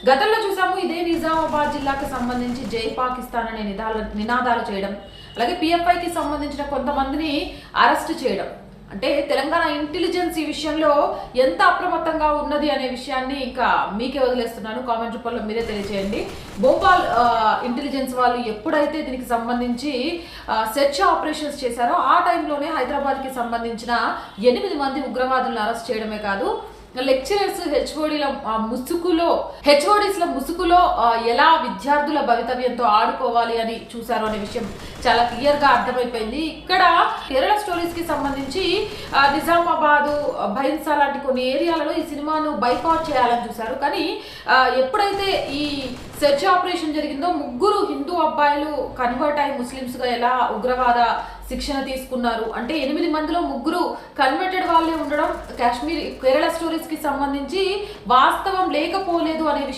గతంలో చూసాము ఇదే నిజామాబాద్ జిల్లాకు సంబంధించి జై పాకిస్తాన్ అనే నినాదాలు చేయడం, అలాగే పిఎఫ్ఐకి సంబంధించిన కొంతమందిని అరెస్ట్ చేయడం. అంటే తెలంగాణ ఇంటెలిజెన్స్ ఈ విషయంలో ఎంత అప్రమత్తంగా ఉన్నది అనే విషయాన్ని ఇంకా మీకే వదిలేస్తున్నాను. కామెంట్ రూపంలో మీరే తెలియజేయండి. భోపాల్ ఇంటెలిజెన్స్ వాళ్ళు ఎప్పుడైతే దీనికి సంబంధించి సెర్చ్ ఆపరేషన్స్ చేశారో ఆ టైంలోనే హైదరాబాద్కి సంబంధించిన 8 మంది ఉగ్రవాదులను అరెస్ట్ చేయడమే కాదు, లెక్చరర్స్ హెచ్ఓడిస్ల ముసుగులో ఎలా విద్యార్థుల భవితవ్యంతో ఆడుకోవాలి అని చూశారు అనే విషయం చాలా క్లియర్గా అర్థమైపోయింది. ఇక్కడ కేరళ స్టోరీస్ కి సంబంధించి నిజామాబాద్, భైన్సా లాంటి కొన్ని ఏరియాలలో ఈ సినిమాను బైకాట్ చేయాలని చూశారు. కానీ ఎప్పుడైతే ఈ సెర్చ్ ఆపరేషన్ జరిగిందో 3 హిందూ అబ్బాయిలు కన్వర్ట్ అయ్యి ముస్లిమ్స్గా ఎలా ఉగ్రవాద శిక్షణ తీసుకున్నారు అంటే 8 మందిలో 3 కన్వర్టెడ్ వాళ్ళే ఉండడం కేరళ స్టోరీస్ కి సంబంధించి వాస్తవం లేకపోలేదు అనే